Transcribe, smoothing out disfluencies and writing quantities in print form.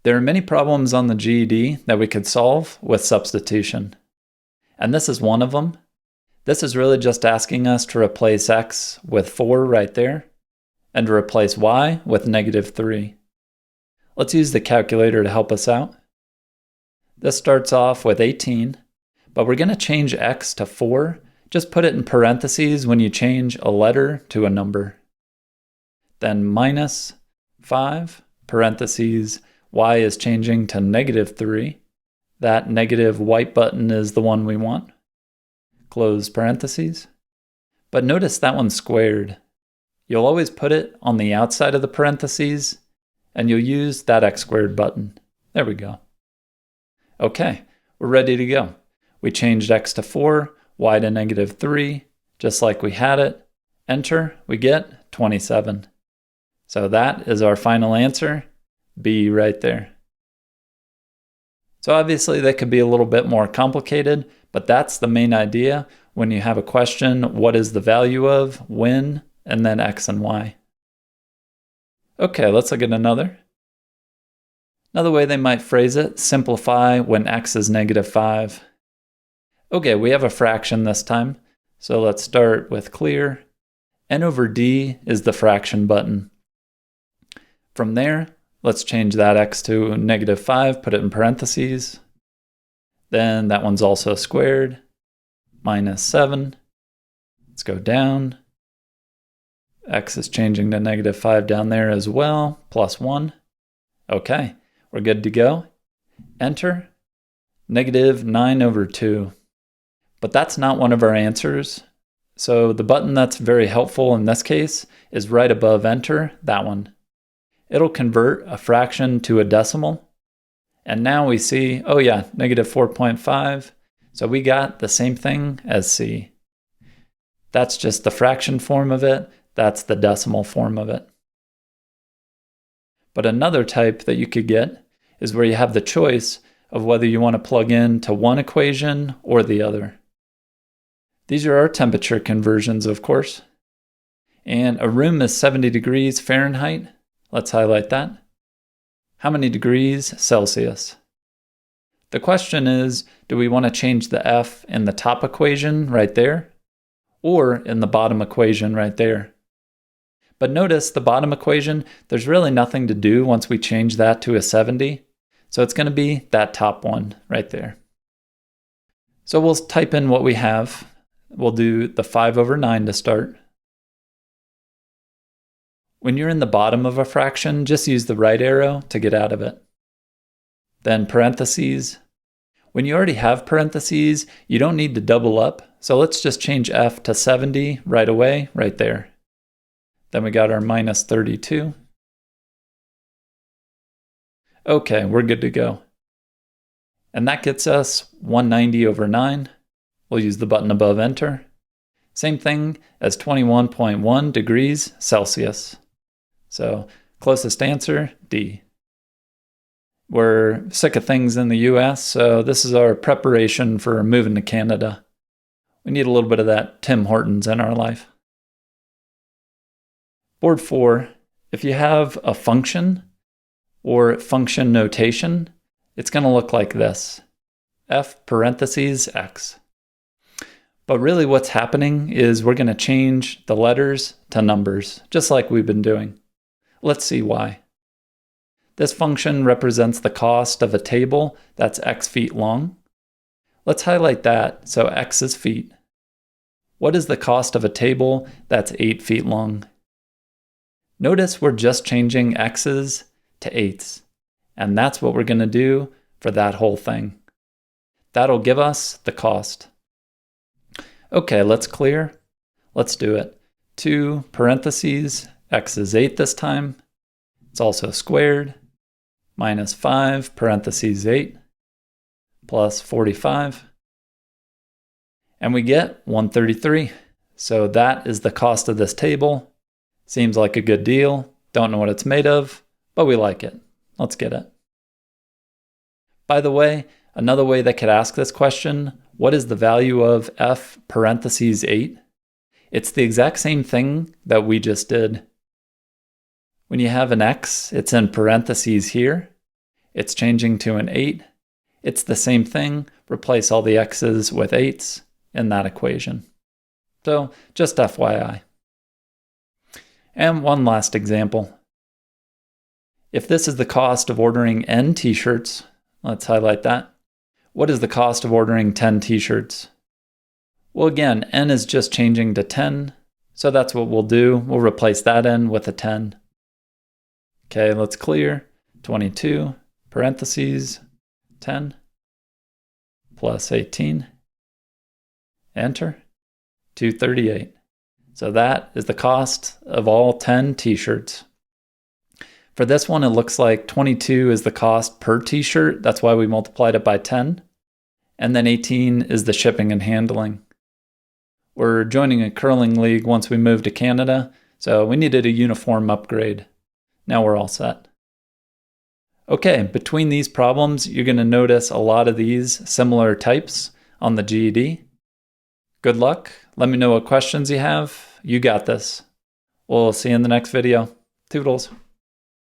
There are many problems on the GED that we could solve with substitution. And this is one of them. This is really just asking us to replace x with 4 right there, and to replace y with -3. Let's use the calculator to help us out. This starts off with 18, but we're going to change x to 4. Just put it in parentheses when you change a letter to a number. Then minus 5, parentheses, y is changing to -3. That negative white button is the one we want. Close parentheses. But notice that one's squared. You'll always put it on the outside of the parentheses, and you'll use that x squared button. There we go. Okay, we're ready to go. We changed x to 4, y to -3, just like we had it. Enter, we get 27. So that is our final answer, B right there. So obviously that could be a little bit more complicated, but that's the main idea when you have a question, what is the value of, when, and then x and y. Okay, let's look at another. Another way they might phrase it, simplify when x is -5. Okay, we have a fraction this time, so let's start with clear. N over d is the fraction button. From there, let's change that x to -5, put it in parentheses. Then that one's also squared. -7. Let's go down. X is changing to -5 down there as well, +1. Okay, we're good to go. Enter. -9 over 2. But that's not one of our answers. So the button that's very helpful in this case is right above enter, that one. It'll convert a fraction to a decimal. And now we see, oh yeah, -4.5. So we got the same thing as C. That's just the fraction form of it. That's the decimal form of it. But another type that you could get is where you have the choice of whether you want to plug in to one equation or the other. These are our temperature conversions, of course. And a room is 70 degrees Fahrenheit. Let's highlight that. How many degrees Celsius? The question is, do we want to change the F in the top equation right there, or in the bottom equation right there? But notice the bottom equation, there's really nothing to do once we change that to a 70. So it's going to be that top one right there. So we'll type in what we have. We'll do the 5 over 9 to start. When you're in the bottom of a fraction, just use the right arrow to get out of it. Then parentheses. When you already have parentheses, you don't need to double up. So let's just change F to 70 right away, right there. Then we got our -32. Okay, we're good to go. And that gets us 190 over 9. We'll use the button above enter. Same thing as 21.1 degrees Celsius. So closest answer, D. We're sick of things in the US, so this is our preparation for moving to Canada. We need a little bit of that Tim Hortons in our life. Board 4, if you have a function or function notation, it's going to look like this. F parentheses x. But really what's happening is we're going to change the letters to numbers, just like we've been doing. Let's see why. This function represents the cost of a table that's x feet long. Let's highlight that, so x is feet. What is the cost of a table that's 8 feet long? Notice we're just changing x's to 8s, and that's what we're going to do for that whole thing. That'll give us the cost. Okay, let's clear. Let's do it. 2 parentheses, x is 8 this time. It's also squared. -5 parentheses 8 plus 45. And we get 133. So that is the cost of this table. Seems like a good deal. Don't know what it's made of, but we like it. Let's get it. By the way, another way they could ask this question, what is the value of f parentheses 8? It's the exact same thing that we just did. When you have an x, it's in parentheses here, It's changing to an 8. It's the same thing. Replace all the x's with 8s in that equation. So just FYI. And one last example. If this is the cost of ordering n t-shirts, let's highlight that. What is the cost of ordering 10 t-shirts? Well, again, n is just changing to 10, so that's what we'll do. We'll replace that n with a 10. Okay, let's clear. 22, parentheses, 10, plus 18. Enter. 238. So that is the cost of all 10 t-shirts. For this one, it looks like 22 is the cost per t-shirt. That's why we multiplied it by 10. And then 18 is the shipping and handling. We're joining a curling league once we move to Canada, so we needed a uniform upgrade. Now we're all set. Okay, between these problems, you're going to notice a lot of these similar types on the GED. Good luck. Let me know what questions you have. You got this. We'll see you in the next video. Toodles.